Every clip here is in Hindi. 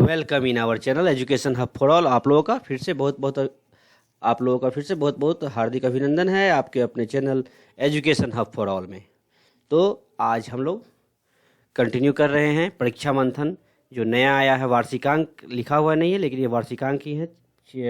Welcome in our channel education hub for all. आप लोगों का फिर से बहुत बहुत हार्दिक अभिनंदन है आपके अपने channel education hub for all में। तो आज हम लोग कंटिन्यू कर रहे हैं परीक्षा मंथन। जो नया आया है वार्षिकांक लिखा हुआ नहीं है, लेकिन ये वार्षिकांक ही है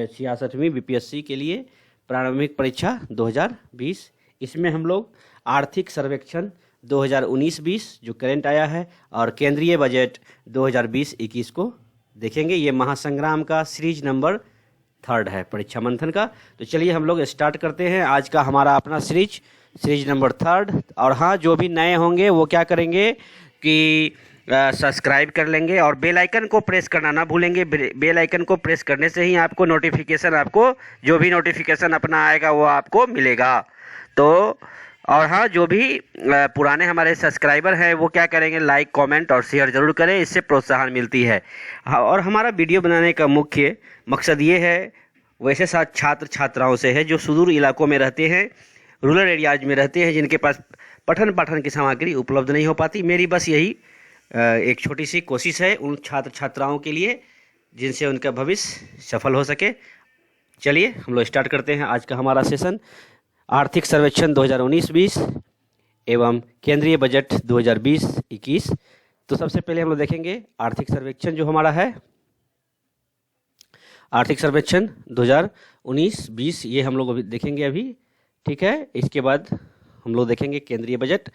66वीं बीपीएससी के लिए प्रारंभिक परीक्षा 2020। इसमें हम लोग आर्थिक सर्वेक्षण 2019-20 जो करंट आया है और केंद्रीय बजट 2020-21 को देखेंगे। ये महासंग्राम का सीरीज नंबर 3 है परीक्षा मंथन का। तो चलिए हम लोग स्टार्ट करते हैं आज का हमारा अपना सीरीज नंबर 3। और हाँ, जो भी नए होंगे वो क्या करेंगे कि सब्सक्राइब कर लेंगे और बेल आइकन को प्रेस करना ना भूलेंगे। बेल आइकन को प्रेस करने से ही आपको नोटिफिकेशन, जो भी नोटिफिकेशन अपना आएगा वो आपको मिलेगा। तो और हाँ, जो भी पुराने हमारे सब्सक्राइबर हैं वो क्या करेंगे, लाइक कमेंट और शेयर ज़रूर करें, इससे प्रोत्साहन मिलती है। हाँ, और हमारा वीडियो बनाने का मुख्य मकसद ये है, वैसे साथ छात्र छात्राओं से है जो सुदूर इलाकों में रहते हैं, रूरल एरियाज में रहते हैं, जिनके पास पठन पाठन की सामग्री उपलब्ध नहीं हो पाती। मेरी बस यही एक छोटी सी कोशिश है उन छात्र छात्राओं के लिए जिनसे उनका भविष्य सफल हो सके। चलिए हम लोग स्टार्ट करते हैं आज का हमारा सेशन। आर्थिक सर्वेक्षण 2019-20 एवं केंद्रीय बजट 2020-21। तो सबसे पहले हम लोग देखेंगे आर्थिक सर्वेक्षण जो हमारा है, आर्थिक सर्वेक्षण 2019-20 ये हम लोग अभी देखेंगे अभी, ठीक है। इसके बाद हम लोग देखेंगे केंद्रीय बजट।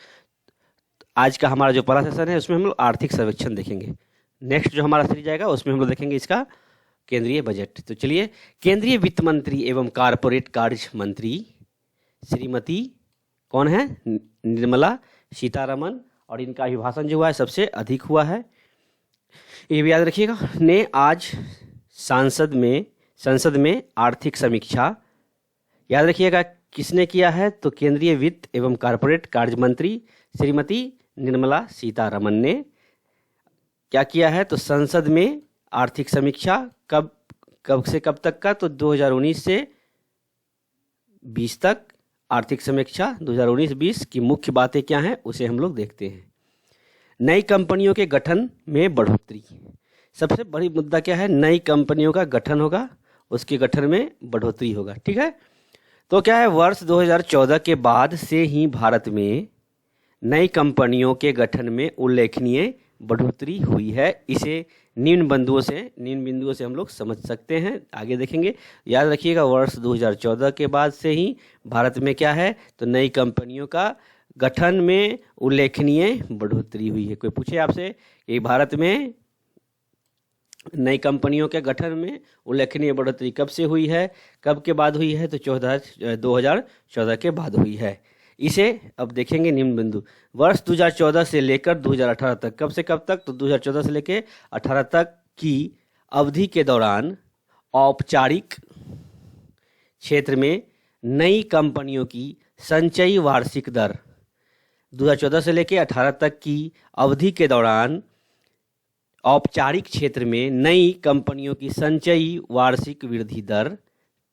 आज का हमारा जो पहला सेशन है उसमें हम लोग आर्थिक सर्वेक्षण देखेंगे। नेक्स्ट जो हमारा सीरीज आएगा उसमें हम लोग देखेंगे इसका केंद्रीय बजट। तो चलिए, केंद्रीय वित्त मंत्री एवं कारपोरेट कार्य मंत्री श्रीमती कौन है, निर्मला सीतारमण, और इनका अभिभाषण जो हुआ है सबसे अधिक हुआ है, ये भी याद रखिएगा, ने आज संसद में आर्थिक समीक्षा, याद रखिएगा किसने किया है, तो केंद्रीय वित्त एवं कारपोरेट कार्य मंत्री श्रीमती निर्मला सीतारमण ने क्या किया है, तो संसद में आर्थिक समीक्षा कब से कब तक का, तो 2019 से 20 तक आर्थिक समीक्षा 2019-20 की मुख्य बातें क्या हैं उसे हम लोग देखते हैं। नई कंपनियों के गठन में बढ़ोतरी, सबसे बड़ी मुद्दा क्या है, नई कंपनियों का गठन होगा, उसके गठन में बढ़ोतरी होगा, ठीक है। तो क्या है, वर्ष 2014 के बाद से ही भारत में नई कंपनियों के गठन में उल्लेखनीय बढ़ोतरी हुई है। इसे निम्न बिंदुओं से हम लोग समझ सकते हैं, आगे देखेंगे। याद रखिएगा, वर्ष 2014 के बाद से ही भारत में क्या है, तो नई कंपनियों का गठन में उल्लेखनीय बढ़ोतरी हुई है। कोई पूछे आपसे कि भारत में नई कंपनियों के गठन में उल्लेखनीय बढ़ोतरी कब से हुई है, कब के बाद हुई है, तो 2014 के बाद हुई है। इसे अब देखेंगे निम्न बिंदु। वर्ष 2014 से लेकर 2018 तक, कब से कब तक, तो 2014 से लेकर 18 तक की अवधि के दौरान औपचारिक क्षेत्र में नई कंपनियों की संचयी वार्षिक दर, 2014 से लेकर 18 तक की अवधि के दौरान औपचारिक क्षेत्र में नई कंपनियों की संचयी वार्षिक वृद्धि दर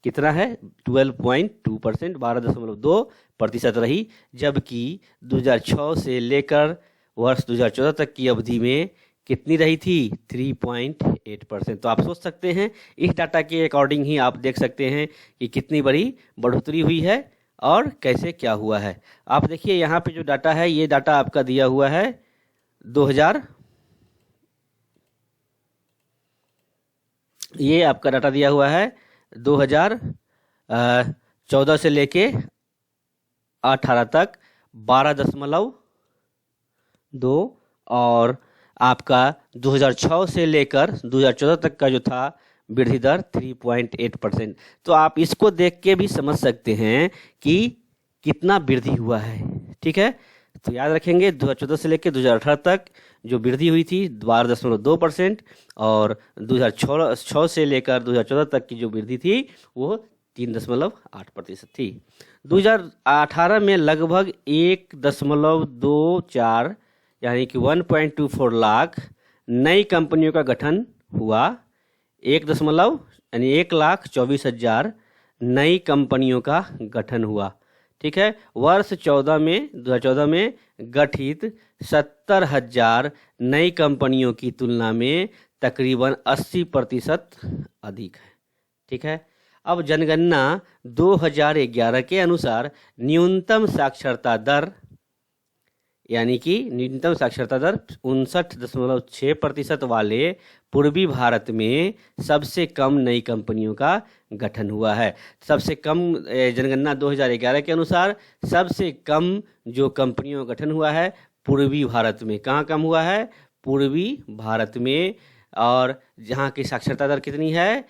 कितना है, 12.2%, 12.2% रही, जबकि 2006 से लेकर वर्ष 2014 तक की अवधि में कितनी रही थी, 3.8%। तो आप सोच सकते हैं, इस डाटा के अकॉर्डिंग ही आप देख सकते हैं कि कितनी बड़ी बढ़ोतरी हुई है और कैसे क्या हुआ है। आप देखिए यहाँ पे जो डाटा है, ये डाटा आपका दिया हुआ है 2000, ये आपका डाटा दिया हुआ है 2014 से लेके 18 तक 12.2, और आपका 2006 से लेकर 2014 तक का जो था वृद्धि दर 3.8%। तो आप इसको देख के भी समझ सकते हैं कि कितना वृद्धि हुआ है, ठीक है। तो याद रखेंगे 2014 से लेकर 2018 तक जो वृद्धि हुई थी 12.2%, और 2006 से लेकर 2014 तक की जो वृद्धि थी वो 3.8% थी। 2018 में लगभग 1.24 यानी कि 1.24 लाख नई कंपनियों का गठन हुआ, 1,24,000 नई कंपनियों का गठन हुआ, ठीक है। वर्ष 2014 में गठित 70,000 नई कंपनियों की तुलना में तकरीबन 80% अधिक है। ठीक है, अब जनगणना 2011 के अनुसार न्यूनतम साक्षरता दर यानी कि न्यूनतम साक्षरता दर 59.6% वाले पूर्वी भारत में सबसे कम नई कंपनियों का गठन हुआ है। सबसे कम जनगणना 2011 के अनुसार सबसे कम जो कंपनियों का गठन हुआ है पूर्वी भारत में। कहाँ कम हुआ है? पूर्वी भारत में। और जहाँ की साक्षरता दर कितनी है?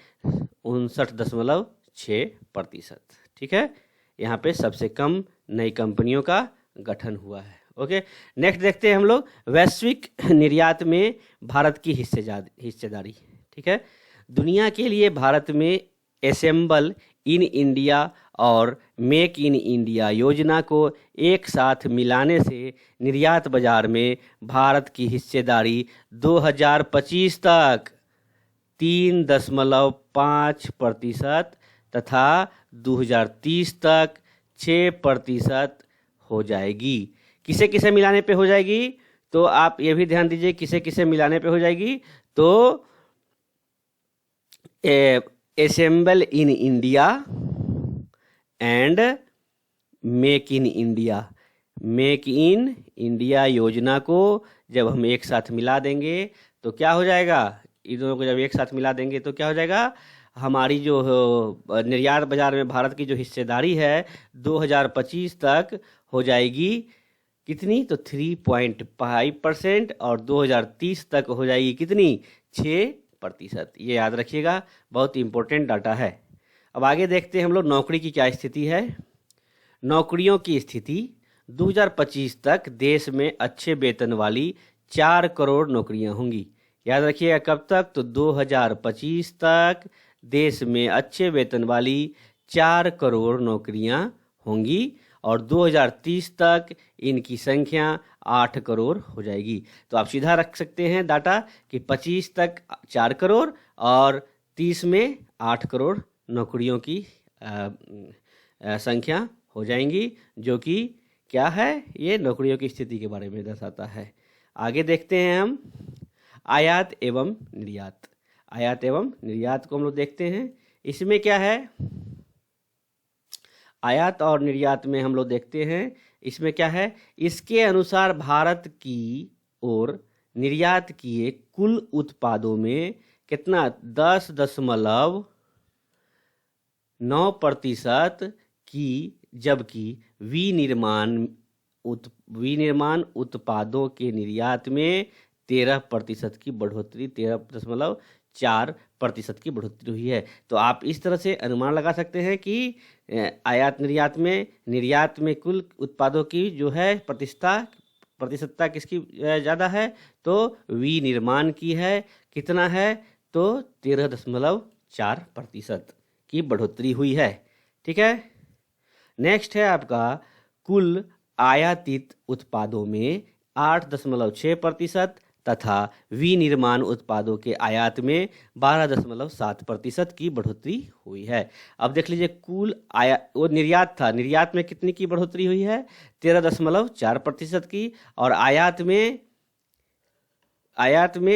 59.6%। ठीक है, यहाँ पे सबसे कम नई कंपनियों का गठन हुआ है। ओके, नेक्स्ट देखते हैं हम लोग वैश्विक निर्यात में भारत की हिस्सेदारी। ठीक है, दुनिया के लिए भारत में असेंबल इन इंडिया और मेक इन इंडिया योजना को एक साथ मिलाने से निर्यात बाजार में भारत की हिस्सेदारी 2025 तक 3.5% तथा 2030 तक 6% हो जाएगी। किसे किसे मिलाने पे हो जाएगी? तो आप ये भी ध्यान दीजिए किसे किसे मिलाने पे हो जाएगी। तो assemble in India and make in India, make in India योजना को जब हम एक साथ मिला देंगे तो क्या हो जाएगा? इन दोनों को जब एक साथ मिला देंगे तो क्या हो जाएगा? हमारी जो निर्यात बाजार में भारत की जो हिस्सेदारी है 2025 तक हो जाएगी कितनी? तो 3.5%। और 2030 तक हो जाएगी कितनी? 6%। ये याद रखिएगा, बहुत इंपॉर्टेंट डाटा है। अब आगे देखते हैं हम लोग नौकरी की क्या स्थिति है। नौकरियों की स्थिति 2025 तक देश में अच्छे वेतन वाली 4 करोड़ नौकरियां होंगी। याद रखिएगा कब तक? तो 2025 तक देश में अच्छे वेतन वाली 4 करोड़ नौकरियां होंगी और 2030 तक इनकी संख्या 8 करोड़ हो जाएगी। तो आप सीधा रख सकते हैं डाटा कि 25 तक 4 करोड़ और 30 में 8 करोड़ नौकरियों की संख्या हो जाएंगी, जो कि क्या है? ये नौकरियों की स्थिति के बारे में दर्शाता है। आगे देखते हैं हम आयात एवं निर्यात। आयात एवं निर्यात को हम लोग देखते हैं। इसमें क्या है? आयात और निर्यात में हम लोग देखते हैं इसमें क्या है? इसके अनुसार भारत की ओर निर्यात किए कुल उत्पादों में कितना? 10.9% की, जबकि विनिर्माण उत्पादों के निर्यात में 13% की बढ़ोतरी, 13.4% की बढ़ोतरी हुई है। तो आप इस तरह से अनुमान लगा सकते हैं कि आयात निर्यात में कुल उत्पादों की जो है प्रतिशतता किसकी ज़्यादा है? तो विनिर्माण की है। कितना है? तो 13.4% की बढ़ोतरी हुई है। ठीक है, नेक्स्ट है आपका कुल आयातित उत्पादों में 8.6% तथा विनिर्माण उत्पादों के आयात में 12.7% की बढ़ोतरी हुई है। अब देख लीजिए कुल वो निर्यात था, निर्यात में कितनी की बढ़ोतरी हुई है? 13.4% की। और आयात में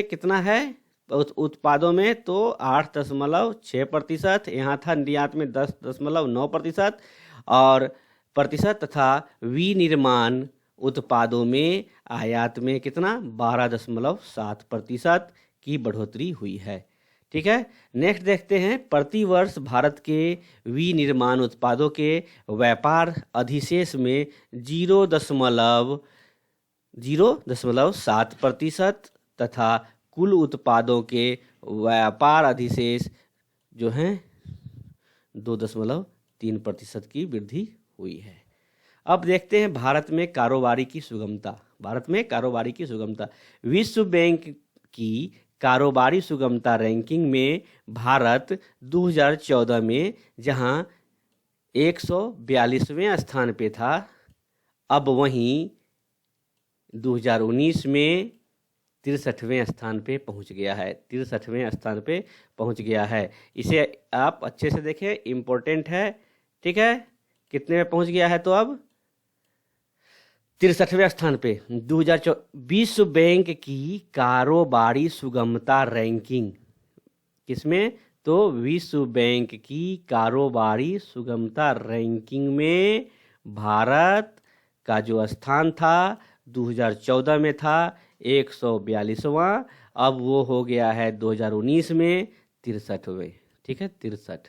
कितना है उत्पादों में? तो 8.6%। यहाँ था निर्यात में 10.9% और प्रतिशत, तथा विनिर्माण उत्पादों में आयात में कितना? 12.7% की बढ़ोतरी हुई है। ठीक है, नेक्स्ट देखते हैं प्रतिवर्ष भारत के विनिर्माण उत्पादों के व्यापार अधिशेष में 0.7% तथा कुल उत्पादों के व्यापार अधिशेष जो हैं 2.3% की वृद्धि हुई है। अब देखते हैं भारत में कारोबारी की सुगमता। विश्व बैंक की कारोबारी सुगमता रैंकिंग में भारत 2014 में जहां 142वें स्थान पे था, अब वहीं 2019 में 63वें स्थान पे पहुंच गया है। 63वें स्थान पे पहुंच गया है। इसे आप अच्छे से देखें, इम्पोर्टेंट है। ठीक है, कितने में पहुंच गया है? तो अब 63वें स्थान पे 2024 विश्व बैंक की कारोबारी सुगमता रैंकिंग, किसमें? तो विश्व बैंक की कारोबारी सुगमता रैंकिंग में भारत का जो स्थान था 2014 में था 142वां, अब वो हो गया है 2019 में 63वें। ठीक है, 63।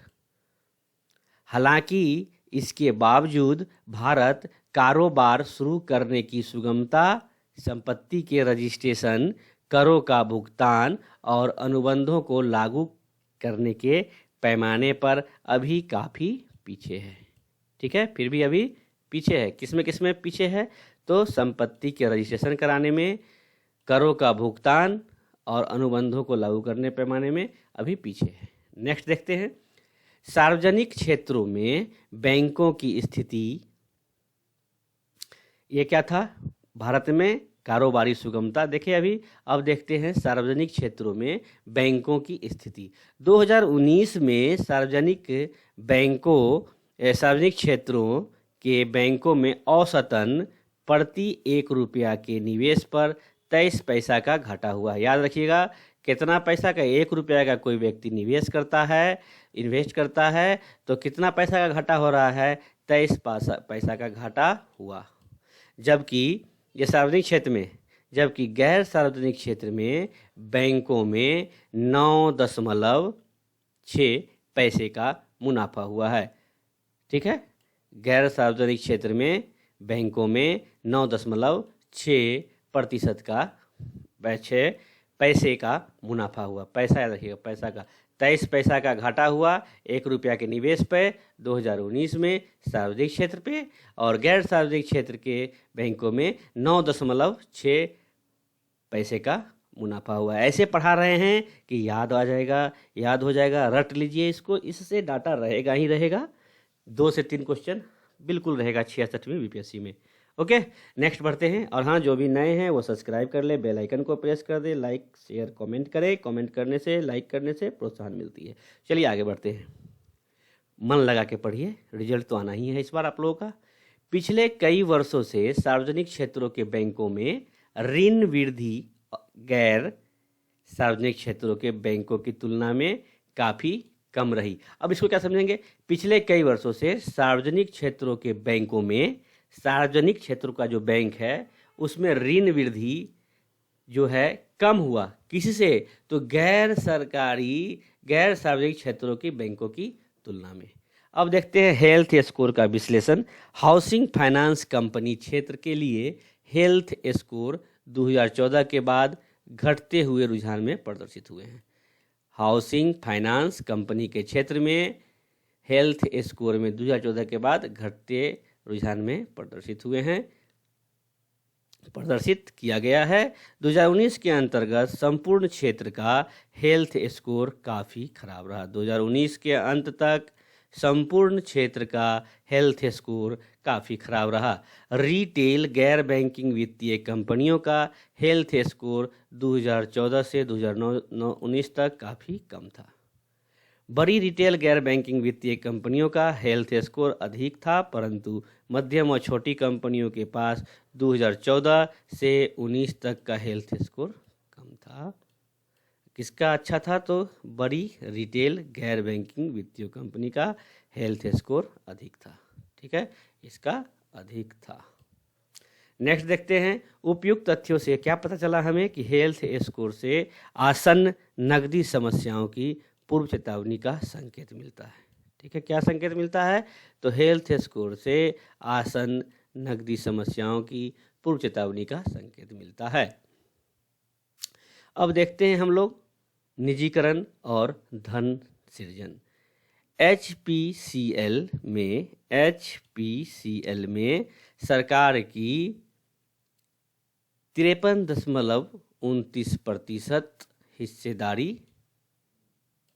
हालांकि इसके बावजूद भारत कारोबार शुरू करने की सुगमता, संपत्ति के रजिस्ट्रेशन, करों का भुगतान और अनुबंधों को लागू करने के पैमाने पर अभी काफ़ी पीछे है। ठीक है, फिर भी अभी पीछे है। किसमें पीछे है? तो संपत्ति के रजिस्ट्रेशन कराने में, करों का भुगतान और अनुबंधों को लागू करने पैमाने में अभी पीछे है। नेक्स्ट देखते हैं, सार्वजनिक क्षेत्रों में बैंकों की स्थिति। ये क्या था? भारत में कारोबारी सुगमता। देखिए अभी, अब देखते हैं सार्वजनिक क्षेत्रों में बैंकों की स्थिति। 2019 में सार्वजनिक क्षेत्रों के बैंकों में औसतन प्रति 1 रुपया के निवेश पर 23 पैसा का घाटा हुआ। याद रखिएगा, कितना पैसा का? 1 रुपया का कोई व्यक्ति निवेश करता है, इन्वेस्ट करता है, तो कितना पैसा का घाटा हो रहा है? 23 पैसा का घाटा हुआ। जबकि ये सार्वजनिक क्षेत्र में, जबकि गैर सार्वजनिक क्षेत्र में बैंकों में 9.6 पैसे का मुनाफा हुआ है। ठीक है, गैर सार्वजनिक क्षेत्र में बैंकों में 9.6% का 6 पैसे का मुनाफा हुआ। पैसा याद रखिएगा, पैसा का 23 पैसा का घाटा हुआ 1 रुपया के निवेश पे 2019 में सार्वजनिक क्षेत्र पे, और गैर सार्वजनिक क्षेत्र के बैंकों में 9.6 पैसे का मुनाफा हुआ। ऐसे पढ़ा रहे हैं कि याद आ जाएगा, याद हो जाएगा, रट लीजिए इसको, इससे डाटा रहेगा ही रहेगा। 2 से 3 क्वेश्चन बिल्कुल रहेगा 66वीं बीपीएससी में। ओके, नेक्स्ट बढ़ते हैं। और हाँ, जो भी नए हैं वो सब्सक्राइब कर ले, बेल आइकन को प्रेस कर दे, लाइक शेयर कमेंट करें। कमेंट करने से, लाइक करने से प्रोत्साहन मिलती है। चलिए आगे बढ़ते हैं। मन लगा के पढ़िए, रिजल्ट तो आना ही है इस बार आप लोगों का। पिछले कई वर्षों से सार्वजनिक क्षेत्रों के बैंकों में ऋण वृद्धि गैर सार्वजनिक क्षेत्रों के बैंकों की तुलना में काफ़ी कम रही। अब इसको क्या समझेंगे? पिछले कई वर्षों से सार्वजनिक क्षेत्रों के बैंकों में, सार्वजनिक क्षेत्र का जो बैंक है उसमें ऋण वृद्धि जो है कम हुआ। किससे? तो गैर सार्वजनिक क्षेत्रों के बैंकों की तुलना में। अब देखते हैं हेल्थ स्कोर का विश्लेषण। हाउसिंग फाइनेंस कंपनी क्षेत्र के लिए हेल्थ स्कोर 2014 के बाद घटते हुए रुझान में प्रदर्शित हुए हैं। हाउसिंग फाइनेंस कंपनी के क्षेत्र में हेल्थ स्कोर में 2014 के बाद घटते रुझान में प्रदर्शित किया गया है। 2019 के अंतर्गत संपूर्ण क्षेत्र का हेल्थ स्कोर काफ़ी खराब रहा। 2019 के अंत तक संपूर्ण क्षेत्र का हेल्थ स्कोर काफ़ी खराब रहा। रिटेल गैर बैंकिंग वित्तीय कंपनियों का हेल्थ स्कोर 2014 से 2019 तक काफ़ी कम था। बड़ी रिटेल गैर बैंकिंग वित्तीय कंपनियों का हेल्थ स्कोर अधिक था, परंतु मध्यम और छोटी कंपनियों के पास 2014 से 19 तक का हेल्थ स्कोर कम था। किसका अच्छा था? तो बड़ी रिटेल गैर बैंकिंग वित्तीय कंपनी का हेल्थ स्कोर अधिक था। ठीक है, इसका अधिक था। नेक्स्ट देखते हैं, उपयुक्त तथ्यों से क्या पता चला हमें कि हेल्थ स्कोर से आसन्न नकदी समस्याओं की पूर्व चेतावनी का संकेत मिलता है। ठीक है, क्या संकेत मिलता है? तो हेल्थ स्कोर से आसन्न नकदी समस्याओं की पूर्व चेतावनी का संकेत मिलता है। अब देखते हैं हम लोग निजीकरण और धन सृजन। एचपीसीएल में सरकार की 53.29% हिस्सेदारी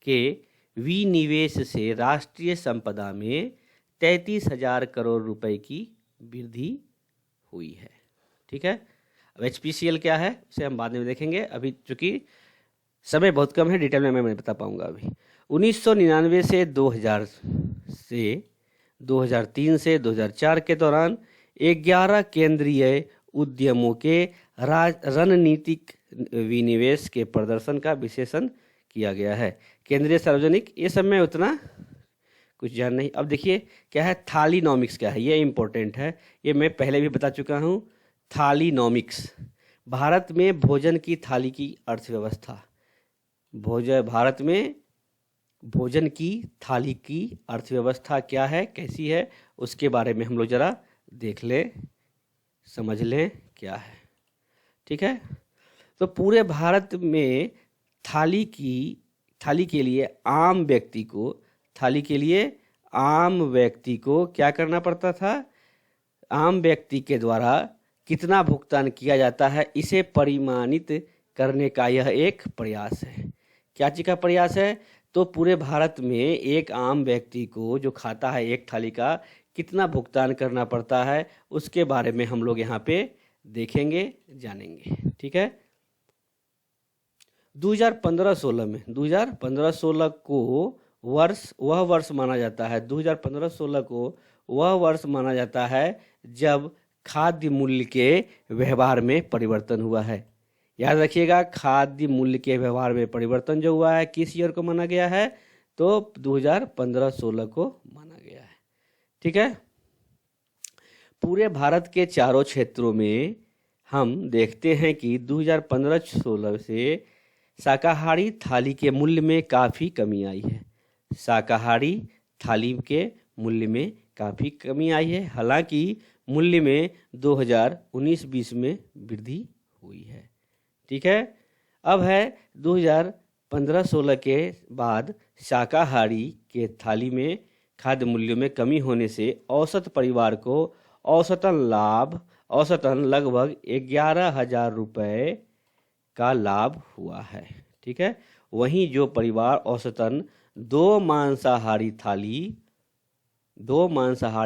के विनिवेश से राष्ट्रीय संपदा में 33,000 करोड़ रुपए की वृद्धि हुई है। ठीक है, अब एचपीसीएल क्या है इसे हम बाद में देखेंगे। अभी चूंकि समय बहुत कम है, डिटेल में मैं बता पाऊंगा। अभी 1999 से 2003 से 2004 के दौरान 11 केंद्रीय उद्यमों के रणनीतिक विनिवेश के प्रदर्शन का विश्लेषण किया गया है। केंद्रीय सार्वजनिक, ये सब में उतना कुछ जान नहीं। अब देखिए क्या है थालीनॉमिक्स, क्या है ये इम्पोर्टेंट है, ये मैं पहले भी बता चुका हूँ। थालीनॉमिक्स, भारत में भोजन की थाली की अर्थव्यवस्था, भारत में भोजन की थाली की अर्थव्यवस्था क्या है, कैसी है, उसके बारे में हम लोग जरा देख लें, समझ लें क्या है। ठीक है, तो पूरे भारत में थाली के लिए आम व्यक्ति को क्या करना पड़ता था, आम व्यक्ति के द्वारा कितना भुगतान किया जाता है, इसे परिमाणित करने का यह एक प्रयास है। क्या चीज़ का प्रयास है? तो पूरे भारत में एक आम व्यक्ति को जो खाता है एक थाली का कितना भुगतान करना पड़ता है, उसके बारे में हम लोग यहाँ पे देखेंगे, जानेंगे। ठीक है, 2015-16 में 2015-16 को वह वर्ष माना जाता है, 2015-16 को वह वर्ष माना जाता है जब खाद्य मूल्य के व्यवहार में परिवर्तन हुआ है। याद रखिएगा, खाद्य मूल्य के व्यवहार में परिवर्तन जो हुआ है किस ईयर को माना गया है, तो 2015-16 को माना गया है। ठीक है, पूरे भारत के चारों क्षेत्रों में हम देखते हैं कि 2015-16 से शाकाहारी थाली के मूल्य में काफ़ी कमी आई है। शाकाहारी थाली के मूल्य में काफ़ी कमी आई है, हालांकि मूल्य में 2019-20 में वृद्धि हुई है। ठीक है, अब है 2015-16 के बाद शाकाहारी के थाली में खाद्य मूल्यों में कमी होने से औसत परिवार को औसतन लगभग 11,000 रुपये का लाभ हुआ है। ठीक है, वहीं जो परिवार औसतन दो मांसाहारी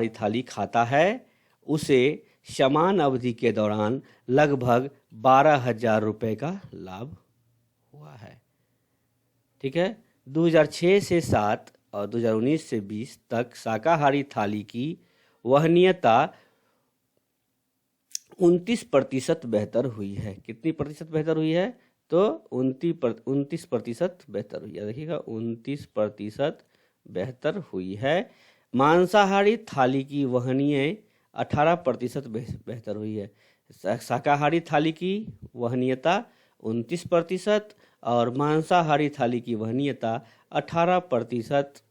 थाली खाता है उसे समान अवधि के दौरान लगभग 12,000 रुपये का लाभ हुआ है। ठीक है, 2006 से 7 और 2019 से 20 तक शाकाहारी थाली की वहनीयता 29% बेहतर हुई है। कितनी प्रतिशत बेहतर हुई है? तो 29% बेहतर हुई है। देखिएगा, 29% बेहतर हुई है। मांसाहारी थाली की वहनीय 18% बेहतर हुई है। शाकाहारी थाली की वहनीयता 29% और मांसाहारी थाली की वहनीयता 18%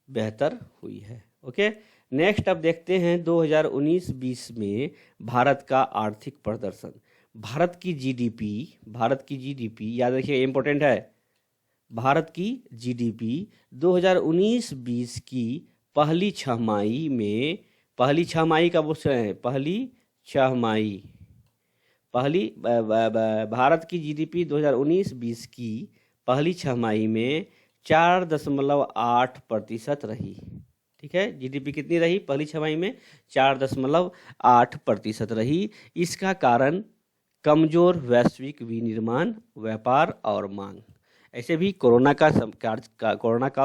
बेहतर हुई है। ओके, नेक्स्ट अब देखते हैं 2019-20 में भारत का आर्थिक प्रदर्शन। भारत की जीडीपी याद रखिए, इम्पोर्टेंट है। भारत की जीडीपी 2019-20 की पहली छमाही में, पहली छमाही का क्वेश्चन है, भारत की जीडीपी 2019-20 की पहली छमाही में 4.8% रही। ठीक है, जीडीपी कितनी रही पहली छमाही में? 4.8% रही। इसका कारण कमजोर वैश्विक विनिर्माण, व्यापार और मांग। ऐसे भी कोरोना काल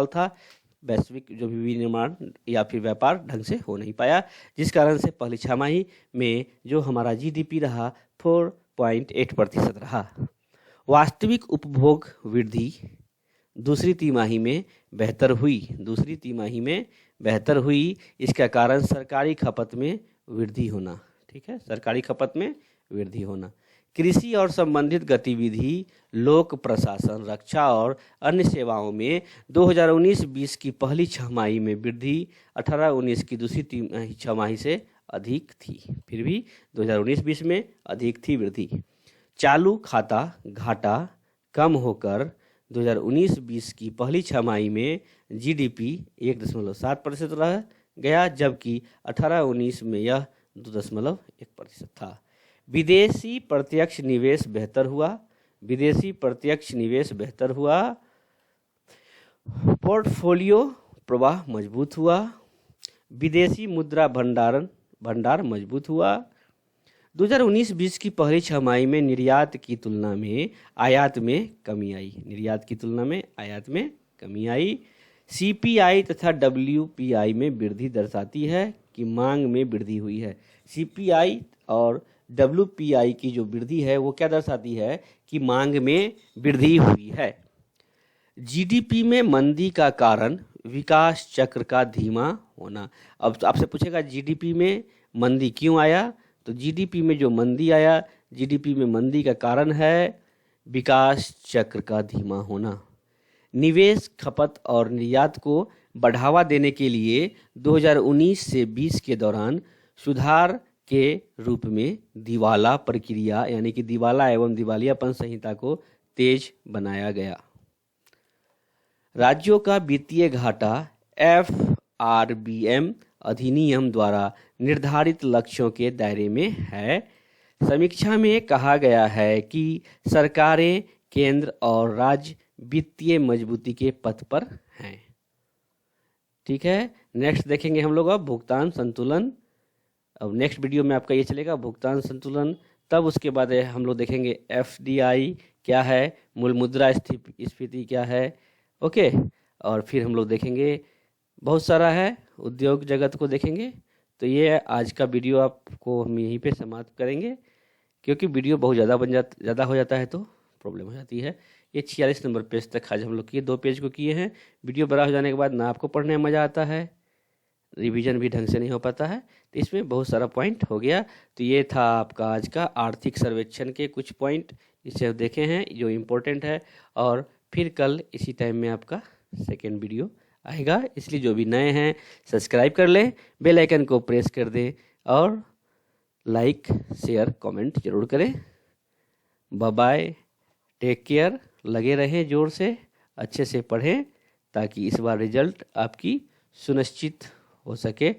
था, वैश्विक जो भी विनिर्माण या फिर व्यापार ढंग से हो नहीं पाया, जिस कारण से पहली छमाही में जो हमारा जीडीपी रहा 4.8% रहा। वास्तविक उपभोग वृद्धि दूसरी तिमाही में बेहतर हुई। इसका कारण सरकारी खपत में वृद्धि होना। ठीक है, सरकारी खपत में वृद्धि होना। कृषि और संबंधित गतिविधि, लोक प्रशासन, रक्षा और अन्य सेवाओं में 2019-20 की पहली छमाही में वृद्धि 18-19 की दूसरी छमाही से अधिक थी। फिर भी 2019-20 में अधिक थी वृद्धि। चालू खाता घाटा कम होकर 2019-20 की पहली छमाही में जीडीपी 1.7% रह गया, जबकि 18-19 में यह 2.1% था। विदेशी प्रत्यक्ष निवेश बेहतर हुआ। पोर्टफोलियो प्रवाह मजबूत हुआ। विदेशी मुद्रा भंडार मजबूत हुआ। 2019-20 की पहली छमाही में निर्यात की तुलना में आयात में कमी आई। सीपीआई तथा डब्ल्यूपीआई में वृद्धि दर्शाती है कि मांग में वृद्धि हुई है। सीपीआई और डब्ल्यूपीआई की जो वृद्धि है वो क्या दर्शाती है कि मांग में वृद्धि हुई है। जीडीपी में मंदी का कारण विकास चक्र का धीमा होना। अब आपसे पूछेगा जीडीपी में मंदी क्यों आया, तो जीडीपी में जो मंदी आया, जीडीपी में मंदी का कारण है विकास चक्र का धीमा होना। निवेश, खपत और निर्यात को बढ़ावा देने के लिए 2019 से 20 के दौरान सुधार के रूप में दिवाला प्रक्रिया यानी कि दिवाला एवं दिवालियापन संहिता को तेज बनाया गया। राज्यों का वित्तीय घाटा एफआरबीएम अधिनियम द्वारा निर्धारित लक्ष्यों के दायरे में है। समीक्षा में कहा गया है कि सरकारें केंद्र और राज्य वित्तीय मजबूती के पथ पर हैं। ठीक है, नेक्स्ट देखेंगे हम लोग अब भुगतान संतुलन। अब नेक्स्ट वीडियो में आपका ये चलेगा भुगतान संतुलन, तब उसके बाद हम लोग देखेंगे एफडीआई क्या है, मूल मुद्रा स्फीति क्या है, ओके। और फिर हम लोग देखेंगे बहुत सारा है, उद्योग जगत को देखेंगे। तो ये आज का वीडियो आपको हम यहीं पे समाप्त करेंगे, क्योंकि वीडियो बहुत ज़्यादा हो जाता है तो प्रॉब्लम हो जाती है। ये 46 नंबर पेज तक आज हम लोग किए, 2 पेज को किए हैं। वीडियो बड़ा हो जाने के बाद ना आपको पढ़ने में मज़ा आता है, रिवीजन भी ढंग से नहीं हो पाता है, तो इसमें बहुत सारा पॉइंट हो गया। तो ये था आपका आज का आर्थिक सर्वेक्षण के कुछ पॉइंट, जिसे देखे हैं जो इम्पोर्टेंट है। और फिर कल इसी टाइम में आपका सेकेंड वीडियो आएगा, इसलिए जो भी नए हैं सब्सक्राइब कर लें, बेल आइकन को प्रेस कर दें और लाइक शेयर कमेंट जरूर करें। बाय बाय, टेक केयर, लगे रहें जोर से, अच्छे से पढ़ें ताकि इस बार रिजल्ट आपकी सुनिश्चित हो सके।